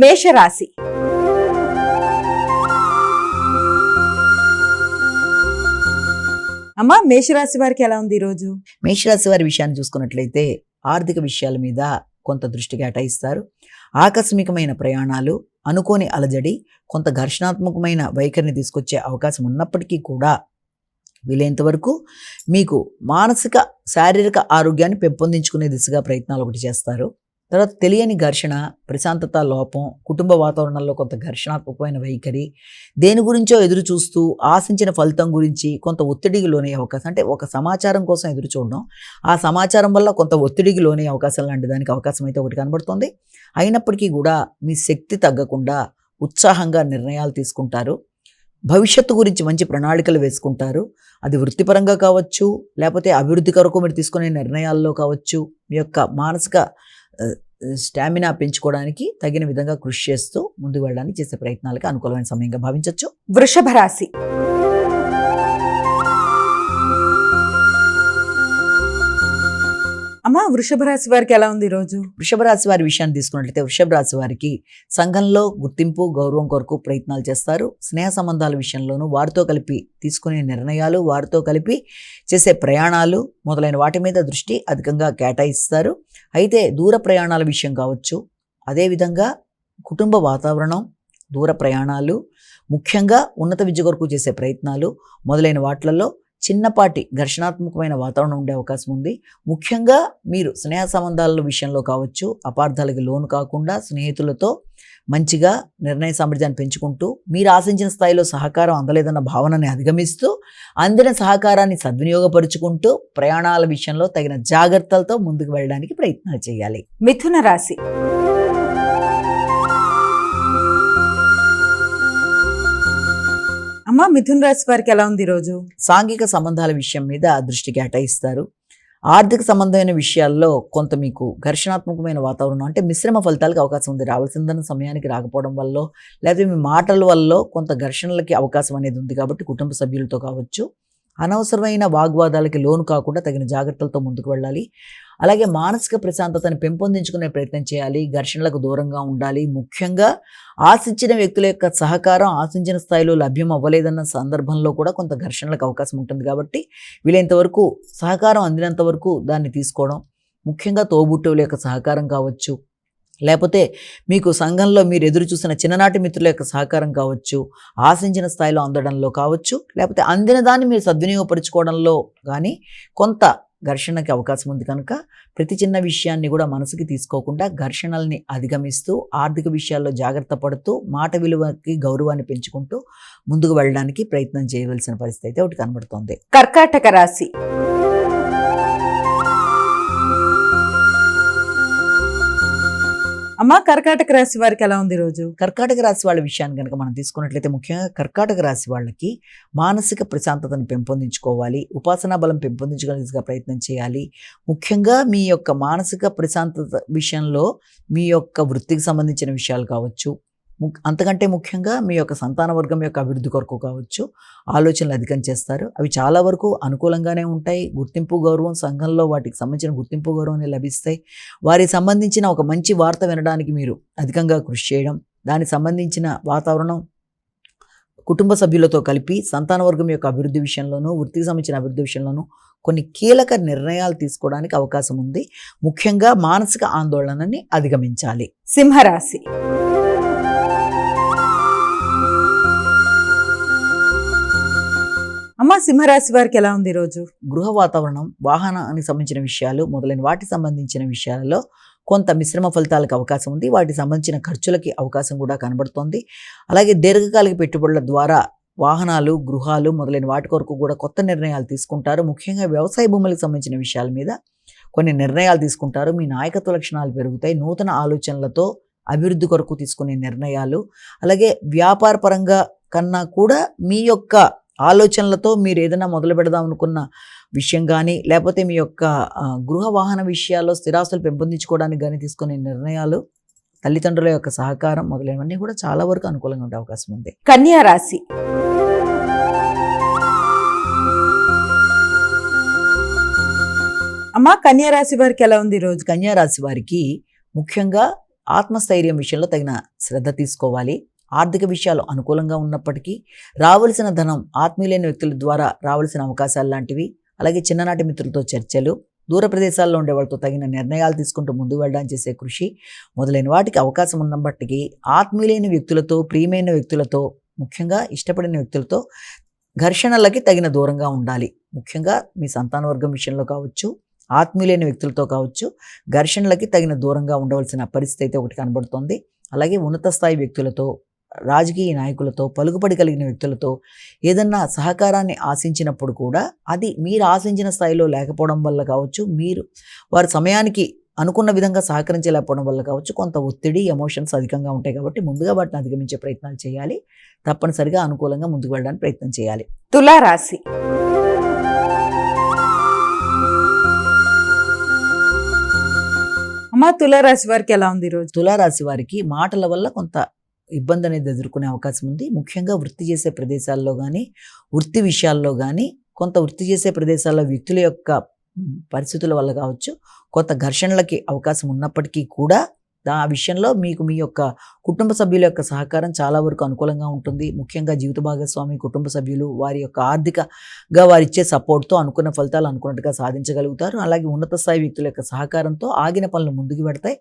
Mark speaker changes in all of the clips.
Speaker 1: మేషరాశి. అమ్మా, మేషరాశి వారికి ఎలా ఉంది ఈరోజు?
Speaker 2: మేషరాశి వారి విషయాన్ని చూసుకున్నట్లయితే ఆర్థిక విషయాల మీద కొంత దృష్టి కేటాయిస్తారు. ఆకస్మికమైన ప్రయాణాలు, అనుకోని అలజడి, కొంత ఘర్షణాత్మకమైన వైఖరిని తీసుకొచ్చే అవకాశం ఉన్నప్పటికీ కూడా వీలైనంత వరకు మీకు మానసిక శారీరక ఆరోగ్యాన్ని పెంపొందించుకునే దిశగా ప్రయత్నాలు ఒకటి చేస్తారు. తర్వాత తెలియని ఘర్షణ, ప్రశాంతత లోపం, కుటుంబ వాతావరణంలో కొంత ఘర్షణాత్మకమైన వైఖరి, దేని గురించో ఎదురు చూస్తూ ఆశించిన ఫలితం గురించి కొంత ఒత్తిడికి లోనే అవకాశం, అంటే ఒక సమాచారం కోసం ఎదురు చూడడం, ఆ సమాచారం వల్ల కొంత ఒత్తిడికి లోనే అవకాశం లాంటి దానికి అవకాశం అయితే ఒకటి కనబడుతుంది. అయినప్పటికీ కూడా మీ శక్తి తగ్గకుండా ఉత్సాహంగా నిర్ణయాలు తీసుకుంటారు. భవిష్యత్తు గురించి మంచి ప్రణాళికలు వేసుకుంటారు. అది వృత్తిపరంగా కావచ్చు, లేకపోతే అభివృద్ధి కొరకు మీరు తీసుకునే నిర్ణయాల్లో కావచ్చు, మీ యొక్క మానసిక స్టామినా పెంచుకోవడానికి తగిన విధంగా కృషి చేస్తూ ముందుకు వెళ్ళడానికి చేసే ప్రయత్నాలకి అనుకూలమైన సమయంగా భావించవచ్చు.
Speaker 1: వృషభ రాశి. అమ్మా, వృషభ రాశి వారికి ఎలా ఉంది ఈరోజు?
Speaker 2: వృషభ రాశి వారి విషయాన్ని తీసుకున్నట్లయితే వృషభ రాశి వారికి సంఘంలో గుర్తింపు, గౌరవం కొరకు ప్రయత్నాలు చేస్తారు. స్నేహ సంబంధాల విషయంలోనూ వారితో కలిపి తీసుకునే నిర్ణయాలు, వారితో కలిపి చేసే ప్రయాణాలు మొదలైన వాటి మీద దృష్టి అధికంగా కేటాయిస్తారు. అయితే దూర ప్రయాణాల విషయం కావచ్చు, అదేవిధంగా కుటుంబ వాతావరణం, దూర ప్రయాణాలు, ముఖ్యంగా ఉన్నత విద్య కొరకు చేసే ప్రయత్నాలు మొదలైన వాటిలలో చిన్నపాటి ఘర్షణాత్మకమైన వాతావరణం ఉండే అవకాశం ఉంది. ముఖ్యంగా మీరు స్నేహ సంబంధాల విషయంలో కావచ్చు, అపార్థాలకి లోను కాకుండా స్నేహితులతో మంచిగా నిర్ణయ సామర్థ్యాన్ని పెంచుకుంటూ మీరు ఆశించిన స్థాయిలో సహకారం అందలేదన్న భావనని అధిగమిస్తూ అందిన సహకారాన్ని సద్వినియోగపరుచుకుంటూ ప్రయాణాల విషయంలో తగిన జాగ్రత్తలతో ముందుకు వెళ్ళడానికి ప్రయత్నాలు చేయాలి.
Speaker 1: మిథున రాశి. అమ్మా, మిథున రాశి వారికి ఎలా ఉంది ఈరోజు?
Speaker 2: సాంఘిక సంబంధాల విషయం మీద దృష్టి కేటాయిస్తారు. ఆర్థిక సంబంధమైన విషయాల్లో కొంత మీకు ఘర్షణాత్మకమైన వాతావరణం, అంటే మిశ్రమ ఫలితాలకు అవకాశం ఉంది. రావాల్సిందన్న సమయానికి రాకపోవడం వల్ల, లేకపోతే మీ మాటల వల్ల కొంత ఘర్షణలకి అవకాశం అనేది ఉంది. కాబట్టి కుటుంబ సభ్యులతో కావచ్చు, అనవసరమైన వాగ్వాదాలకి లోను కాకుండా తగిన జాగ్రత్తలతో ముందుకు వెళ్ళాలి. అలాగే మానసిక ప్రశాంతతను పెంపొందించుకునే ప్రయత్నం చేయాలి. ఘర్షణలకు దూరంగా ఉండాలి. ముఖ్యంగా ఆశించిన వ్యక్తుల యొక్క సహకారం ఆశించిన స్థాయిలో లభ్యం అవ్వలేదన్న సందర్భంలో కూడా కొంత ఘర్షణలకు అవకాశం ఉంటుంది. కాబట్టి వీలైనంత వరకు సహకారం అందినంత వరకు దాన్ని తీసుకోవడం, ముఖ్యంగా తోబుట్టువుల యొక్క సహకారం కావచ్చు, లేకపోతే మీకు సంఘంలో మీరు ఎదురు చూసిన చిన్ననాటి మిత్రుల యొక్క సహకారం కావచ్చు, ఆశించిన స్థాయిలో అందడంలో కావచ్చు, లేకపోతే అందిన దాన్ని మీరు సద్వినియోగపరుచుకోవడంలో కానీ కొంత ఘర్షణకి అవకాశం ఉంది. కనుక ప్రతి చిన్న విషయాన్ని కూడా మనసుకి తీసుకోకుండా ఘర్షణల్ని అధిగమిస్తూ ఆర్థిక విషయాల్లో జాగ్రత్త పడుతూ మాట విలువకి గౌరవాన్ని పెంచుకుంటూ ముందుకు వెళ్ళడానికి ప్రయత్నం చేయవలసిన పరిస్థితి అయితే ఒకటి కనబడుతోంది.
Speaker 1: కర్కాటక రాశి. అమ్మా, కర్కాటక రాశి వారికి ఎలా ఉంది ఈరోజు?
Speaker 2: కర్కాటక రాశి వాళ్ళ విషయాన్ని కనుక మనం తీసుకున్నట్లయితే ముఖ్యంగా కర్కాటక రాశి వాళ్ళకి మానసిక ప్రశాంతతను పెంపొందించుకోవాలి. ఉపాసనా బలం పెంపొందించగలిగే ప్రయత్నం చేయాలి. ముఖ్యంగా మీ యొక్క మానసిక ప్రశాంతత విషయంలో మీ యొక్క వృత్తికి సంబంధించిన విషయాలు కావచ్చు, అంతకంటే ముఖ్యంగా మీ యొక్క సంతాన వర్గం యొక్క అభివృద్ధి కొరకు కావచ్చు ఆలోచనలు అధికం చేస్తారు. అవి చాలా వరకు అనుకూలంగానే ఉంటాయి. గుర్తింపు, గౌరవం, సంఘంలో వాటికి సంబంధించిన గుర్తింపు, గౌరవం లభిస్తాయి. వారికి సంబంధించిన ఒక మంచి వార్త వినడానికి మీరు అధికంగా కృషి చేయడం, దానికి సంబంధించిన వాతావరణం కుటుంబ సభ్యులతో కలిపి సంతాన వర్గం యొక్క అభివృద్ధి విషయంలోనూ, వృత్తికి సంబంధించిన అభివృద్ధి విషయంలోనూ కొన్ని కీలక నిర్ణయాలు తీసుకోవడానికి అవకాశం ఉంది. ముఖ్యంగా మానసిక ఆందోళనని అధిగమించాలి.
Speaker 1: సింహరాశి. అమ్మా, సింహరాశి వారికి ఎలా ఉంది ఈరోజు?
Speaker 2: గృహ వాతావరణం, వాహనానికి సంబంధించిన విషయాలు మొదలైన వాటికి సంబంధించిన విషయాలలో కొంత మిశ్రమ ఫలితాలకు అవకాశం ఉంది. వాటికి సంబంధించిన ఖర్చులకి అవకాశం కూడా కనబడుతోంది. అలాగే దీర్ఘకాలిక పెట్టుబడుల ద్వారా వాహనాలు, గృహాలు మొదలైన వాటి కొరకు కూడా కొత్త నిర్ణయాలు తీసుకుంటారు. ముఖ్యంగా వ్యవసాయ భూములకు సంబంధించిన విషయాల మీద కొన్ని నిర్ణయాలు తీసుకుంటారు. మీ నాయకత్వ లక్షణాలు పెరుగుతాయి. నూతన ఆలోచనలతో అభివృద్ధి కొరకు తీసుకునే నిర్ణయాలు, అలాగే వ్యాపార పరంగా కన్నా కూడా మీ యొక్క ఆలోచనలతో మీరు ఏదైనా మొదలు పెడదాం అనుకున్న విషయం కానీ, లేకపోతే మీ యొక్క గృహ వాహన విషయాల్లో స్థిరాస్తులు పెంపొందించుకోవడానికి కానీ తీసుకునే నిర్ణయాలు, తల్లిదండ్రుల యొక్క సహకారం మొదలైనవన్నీ కూడా చాలా వరకు అనుకూలంగా ఉండే అవకాశం ఉంది.
Speaker 1: కన్యా రాశి. అమ్మా, కన్యా రాశి వారికి ఎలా ఉంది ఈరోజు?
Speaker 2: కన్యా రాశి వారికి ముఖ్యంగా ఆత్మస్థైర్యం విషయంలో తగిన శ్రద్ధ తీసుకోవాలి. ఆర్థిక విషయాలు అనుకూలంగా ఉన్నప్పటికీ రావలసిన ధనం ఆత్మీయులైన వ్యక్తుల ద్వారా రావాల్సిన అవకాశాలు లాంటివి, అలాగే చిన్ననాటి మిత్రులతో చర్చలు, దూర ప్రదేశాల్లో ఉండే వాళ్ళతో తగిన నిర్ణయాలు తీసుకుంటూ ముందుకు వెళ్ళడానికి చేసే కృషి మొదలైన వాటికి అవకాశం ఉన్నప్పటికీ ఆత్మీయులైన వ్యక్తులతో, ప్రియమైన వ్యక్తులతో, ముఖ్యంగా ఇష్టపడిన వ్యక్తులతో ఘర్షణలకి తగిన దూరంగా ఉండాలి. ముఖ్యంగా మీ సంతాన వర్గం విషయంలో కావచ్చు, ఆత్మీయులైన వ్యక్తులతో కావచ్చు, ఘర్షణలకి తగిన దూరంగా ఉండవలసిన పరిస్థితి అయితే ఒకటి కనబడుతోంది. అలాగే ఉన్నత స్థాయి వ్యక్తులతో, రాజకీయ నాయకులతో, పలుకుబడి కలిగిన వ్యక్తులతో ఏదన్నా సహకారాన్ని ఆశించినప్పుడు కూడా అది మీరు ఆశించిన స్థాయిలో లేకపోవడం వల్ల కావచ్చు, మీరు వారి సమయానికి అనుకున్న విధంగా సహకరించలేకపోవడం వల్ల కావచ్చు, కొంత ఒత్తిడి, ఎమోషన్స్ అధికంగా ఉంటాయి. కాబట్టి ముందుగా వాటిని అధిగమించే ప్రయత్నాలు చేయాలి. తప్పనిసరిగా అనుకూలంగా ముందుకు వెళ్ళడానికి ప్రయత్నం చేయాలి.
Speaker 1: తులారాశి. అమ్మా, తులారాశి వారికి ఎలా ఉంది ఈరోజు?
Speaker 2: తులారాశి వారికి మాటల వల్ల కొంత ఇబ్బంది అనేది ఎదుర్కొనే అవకాశం ఉంది. ముఖ్యంగా వృత్తి చేసే ప్రదేశాల్లో కానీ, వృత్తి విషయాల్లో కానీ, కొంత వృత్తి చేసే ప్రదేశాల్లో వ్యక్తుల యొక్క పరిస్థితుల వల్ల కావచ్చు, కొంత ఘర్షణలకి అవకాశం ఉన్నప్పటికీ కూడా ఆ విషయంలో మీకు మీ యొక్క కుటుంబ సభ్యుల యొక్క సహకారం చాలా వరకు అనుకూలంగా ఉంటుంది. ముఖ్యంగా జీవిత భాగస్వామి, కుటుంబ సభ్యులు వారి యొక్క ఆర్థికగా వారిచ్చే సపోర్ట్తో అనుకున్న ఫలితాలు అనుకున్నట్టుగా సాధించగలుగుతారు. అలాగే ఉన్నత స్థాయి వ్యక్తుల యొక్క సహకారంతో ఆగిన పనులు ముందుకు పెడతాయి.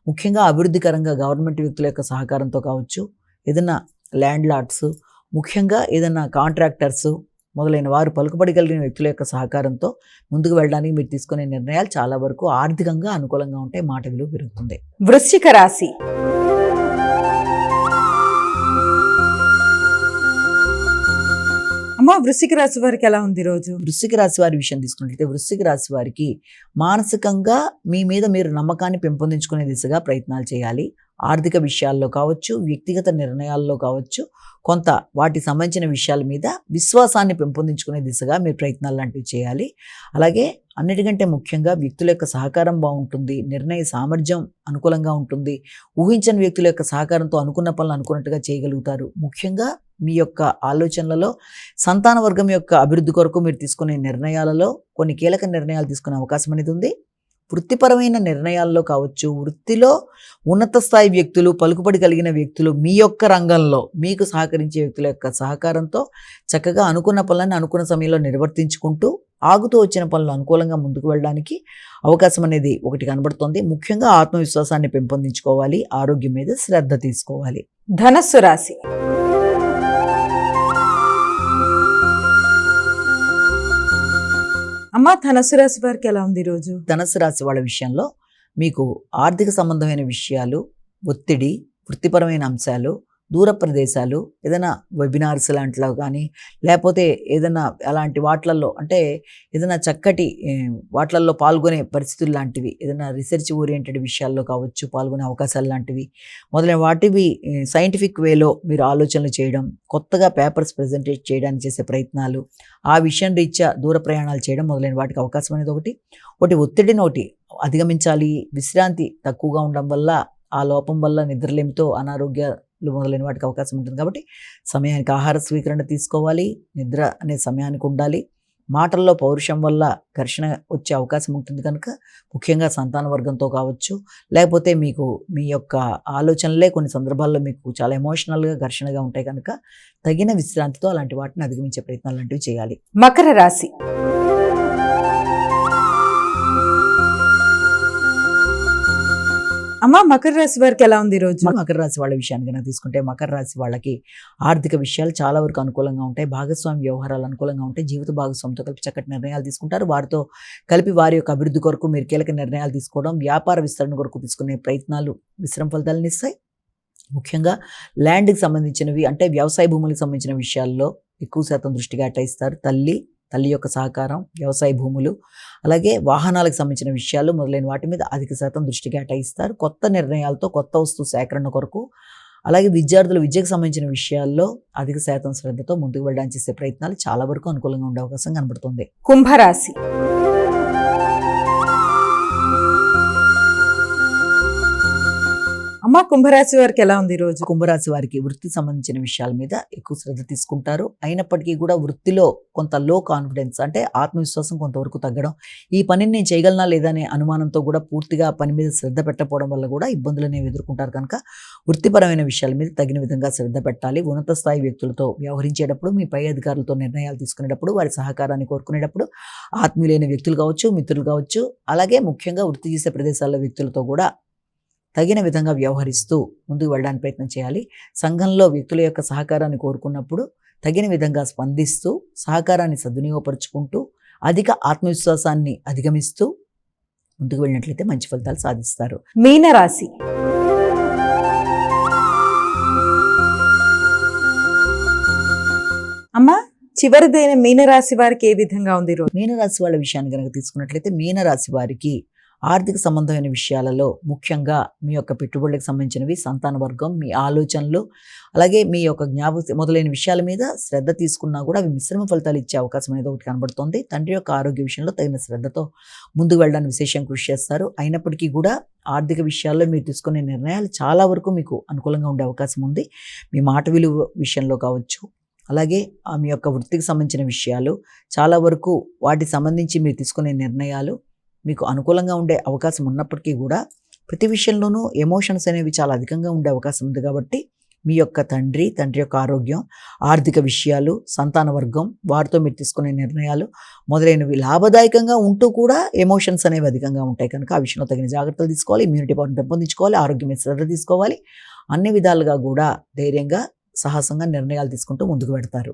Speaker 2: ముఖ్యంగా అభివృద్ధికరంగా గవర్నమెంట్ వ్యక్తుల యొక్క సహకారంతో కావచ్చు, ఏదైనా ల్యాండ్ లార్డ్స్, ముఖ్యంగా ఏదైనా కాంట్రాక్టర్స్ మొదలైన వారు పలుకుబడి కలిగిన వ్యక్తుల యొక్క సహకారంతో ముందుకు వెళ్ళడానికి మీరు తీసుకునే నిర్ణయాలు చాలా వరకు ఆర్థికంగా అనుకూలంగా ఉంటాయి. మాట విలువ పెరుగుతుంది.
Speaker 1: వృశ్చిక రాశి. అమ్మా, వృశ్చిక రాశి వారికి ఎలా ఉంది ఈరోజు?
Speaker 2: వృశ్చిక రాశి వారి విషయం తీసుకున్నట్లయితే వృశ్చిక రాశి వారికి మానసికంగా మీ మీద మీరు నమ్మకాన్ని పెంపొందించుకునే దిశగా ప్రయత్నాలు చేయాలి. ఆర్థిక విషయాల్లో కావచ్చు, వ్యక్తిగత నిర్ణయాల్లో కావచ్చు, కొంత వాటికి సంబంధించిన విషయాల మీద విశ్వాసాన్ని పెంపొందించుకునే దిశగా మీరు ప్రయత్నాలు లాంటివి చేయాలి. అలాగే అన్నిటికంటే ముఖ్యంగా వ్యక్తుల యొక్క సహకారం బాగుంటుంది, నిర్ణయ సామర్థ్యం అనుకూలంగా ఉంటుంది, ఊహించని వ్యక్తుల యొక్క సహకారంతో అనుకున్న పనులు అనుకున్నట్టుగా చేయగలుగుతారు. ముఖ్యంగా మీ యొక్క ఆలోచనలలో సంతాన వర్గం యొక్క అభివృద్ధి కొరకు మీరు తీసుకునే నిర్ణయాలలో కొన్ని కీలక నిర్ణయాలు తీసుకునే అవకాశం అనేది ఉంది. వృత్తిపరమైన నిర్ణయాల్లో కావచ్చు, వృత్తిలో ఉన్నత స్థాయి వ్యక్తులు, పలుకుబడి కలిగిన వ్యక్తులు, మీ యొక్క రంగంలో మీకు సహకరించే వ్యక్తుల యొక్క సహకారంతో చక్కగా అనుకున్న పనులను అనుకున్న సమయంలో నిర్వర్తించుకుంటూ ఆగుతూ వచ్చిన పనులు అనుకూలంగా ముందుకు వెళ్ళడానికి అవకాశం అనేది ఒకటి కనబడుతోంది. ముఖ్యంగా ఆత్మవిశ్వాసాన్ని పెంపొందించుకోవాలి, ఆరోగ్యం మీద శ్రద్ధ తీసుకోవాలి.
Speaker 1: ధనస్సు రాశి. అమ్మా, ధనస్సు రాశి వారికి ఎలా ఉంది ఈరోజు?
Speaker 2: ధనస్సు రాశి వాళ్ళ విషయంలో మీకు ఆర్థిక సంబంధమైన విషయాలు, ఒత్తిడి, వృత్తిపరమైన అంశాలు, దూర ప్రదేశాలు, ఏదైనా వెబినార్స్ లాంటిలో కానీ, లేకపోతే ఏదైనా అలాంటి వాటిల్లో అంటే ఏదైనా చక్కటి వాటిల్లో పాల్గొనే పరిస్థితులు లాంటివి, ఏదైనా రీసెర్చ్ ఓరియంటెడ్ విషయాల్లో కావచ్చు పాల్గొనే అవకాశాలు లాంటివి మొదలైన వాటివి సైంటిఫిక్ వేలో మీరు ఆలోచనలు చేయడం, కొత్తగా పేపర్స్ ప్రజెంటేట్ చేయడానికి చేసే ప్రయత్నాలు, ఆ విషయం రీత్యా దూర ప్రయాణాలు చేయడం మొదలైన వాటికి అవకాశం అనేది ఒకటి ఒత్తిడిని ఒకటి అధిగమించాలి. విశ్రాంతి తక్కువగా ఉండడం వల్ల, ఆ లోపం వల్ల నిద్రలేమితో అనారోగ్యాలు మొదలైన వాటికి అవకాశం ఉంటుంది. కాబట్టి సమయానికి ఆహార స్వీకరణ తీసుకోవాలి, నిద్ర అనే సమయానికి ఉండాలి. మాటల్లో పౌరుషం వల్ల ఘర్షణ వచ్చే అవకాశం ఉంటుంది కనుక ముఖ్యంగా సంతాన వర్గంతో కావచ్చు, లేకపోతే మీకు మీ యొక్క ఆలోచనలే కొన్ని సందర్భాల్లో మీకు చాలా ఎమోషనల్గా ఘర్షణగా ఉంటాయి కనుక తగిన విశ్రాంతితో అలాంటి వాటిని అధిగమించే ప్రయత్నాలు లాంటివి చేయాలి.
Speaker 1: మకర రాశి. అమ్మా, మకర రాశి వారికి ఎలా ఉంది ఈరోజు?
Speaker 2: మకర రాశి వాళ్ళ విషయాన్ని కనుక తీసుకుంటే మకర రాశి వాళ్ళకి ఆర్థిక విషయాలు చాలా వరకు అనుకూలంగా ఉంటాయి. భాగస్వామి వ్యవహారాలు అనుకూలంగా ఉంటాయి. జీవిత భాగస్వామితో కలిపి చక్కటి నిర్ణయాలు తీసుకుంటారు. వారితో కలిపి వారి యొక్క అభివృద్ధి కొరకు మీరు కీలక నిర్ణయాలు తీసుకోవడం, వ్యాపార విస్తరణ కొరకు తీసుకునే ప్రయత్నాలు మిశ్రమ ఫలితాలను ఇస్తాయి. ముఖ్యంగా ల్యాండ్కి సంబంధించినవి అంటే వ్యవసాయ భూములకు సంబంధించిన విషయాల్లో ఎక్కువ శాతం దృష్టి కేటాయిస్తారు. తల్లి యొక్క సహకారం, వ్యవసాయ భూములు, అలాగే వాహనాలకు సంబంధించిన విషయాలు మొదలైన వాటి మీద అధిక శాతం దృష్టి కేటాయిస్తారు. కొత్త నిర్ణయాలతో కొత్త వస్తువు సేకరణ కొరకు, అలాగే విద్యార్థుల విద్యకు సంబంధించిన విషయాల్లో అధిక శాతం శ్రద్ధతో ముందుకు వెళ్ళడానికి చేసే ప్రయత్నాలు చాలా వరకు అనుకూలంగా ఉండే అవకాశం కనబడుతుంది.
Speaker 1: కుంభరాశి. అమ్మ కుంభరాశి వారికి ఎలా ఉంది ఈ రోజు?
Speaker 2: కుంభరాశి వారికి వృత్తికి సంబంధించిన విషయాల మీద ఎక్కువ శ్రద్ధ తీసుకుంటారు. అయినప్పటికీ కూడా వృత్తిలో కొంత లో కాన్ఫిడెన్స్, అంటే ఆత్మవిశ్వాసం కొంతవరకు తగ్గడం, ఈ పనిని నేను చేయగలనా లేదా అనే అనుమానంతో కూడా పూర్తిగా పని మీద శ్రద్ధ పెట్టకపోవడం వల్ల కూడా ఇబ్బందులు అనేవి ఎదుర్కొంటారు. కనుక వృత్తిపరమైన విషయాల మీద తగిన విధంగా శ్రద్ధ పెట్టాలి. ఉన్నత స్థాయి వ్యక్తులతో వ్యవహరించేటప్పుడు, మీ పై అధికారులతో నిర్ణయాలు తీసుకునేటప్పుడు, వారి సహకారాన్ని కోరుకునేటప్పుడు ఆత్మీయులైన వ్యక్తులు కావచ్చు, మిత్రులు కావచ్చు, అలాగే ముఖ్యంగా వృత్తి చేసే ప్రదేశాల్లో వ్యక్తులతో కూడా తగిన విధంగా వ్యవహరిస్తూ ముందుకు వెళ్ళడానికి ప్రయత్నం చేయాలి. సంఘంలో వ్యక్తుల యొక్క సహకారాన్ని కోరుకున్నప్పుడు తగిన విధంగా స్పందిస్తూ సహకారాన్ని సద్వినియోగపరుచుకుంటూ అధిక ఆత్మవిశ్వాసాన్ని అధిగమిస్తూ ముందుకు వెళ్ళినట్లయితే మంచి ఫలితాలు సాధిస్తారు.
Speaker 1: మీనరాశి. అమ్మ చివరిదైన మీనరాశి వారికి ఏ విధంగా ఉంది ఈ రోజు?
Speaker 2: మీనరాశి వాళ్ళ విషయాన్ని కనుక తీసుకున్నట్లయితే మీనరాశి వారికి ఆర్థిక సంబంధమైన విషయాలలో ముఖ్యంగా మీ యొక్క పెట్టుబడులకు సంబంధించినవి, సంతాన వర్గం, మీ ఆలోచనలు, అలాగే మీ యొక్క జ్ఞాపక మొదలైన విషయాల మీద శ్రద్ధ తీసుకున్నా కూడా అవి మిశ్రమ ఫలితాలు ఇచ్చే అవకాశం అనేది ఒకటి కనబడుతుంది. తండ్రి యొక్క ఆరోగ్య విషయంలో తగిన శ్రద్ధతో ముందుకు వెళ్ళడానికి విశేషం కృషి చేస్తారు. అయినప్పటికీ కూడా ఆర్థిక విషయాల్లో మీరు తీసుకునే నిర్ణయాలు చాలా వరకు మీకు అనుకూలంగా ఉండే అవకాశం ఉంది. మీ మాట విలువ విషయంలో కావచ్చు, అలాగే మీ యొక్క వృత్తికి సంబంధించిన విషయాలు చాలా వరకు వాటికి సంబంధించి మీరు తీసుకునే నిర్ణయాలు మీకు అనుకూలంగా ఉండే అవకాశం ఉన్నప్పటికీ కూడా ప్రతి విషయంలోనూ ఎమోషన్స్ అనేవి చాలా అధికంగా ఉండే అవకాశం ఉంది. కాబట్టి మీ యొక్క తండ్రి యొక్క ఆరోగ్యం, ఆర్థిక విషయాలు, సంతాన వర్గం, వారితో మీరు తీసుకునే నిర్ణయాలు మొదలైనవి లాభదాయకంగా ఉంటూ కూడా ఎమోషన్స్ అనేవి అధికంగా ఉంటాయి. కనుక ఆ విషయంలో తగిన జాగ్రత్తలు తీసుకోవాలి. ఇమ్యూనిటీ పవర్ని పెంపొందించుకోవాలి. ఆరోగ్యం మీద శ్రద్ధ తీసుకోవాలి. అన్ని విధాలుగా కూడా ధైర్యంగా, సాహసంగా నిర్ణయాలు తీసుకుంటూ ముందుకు పెడతారు.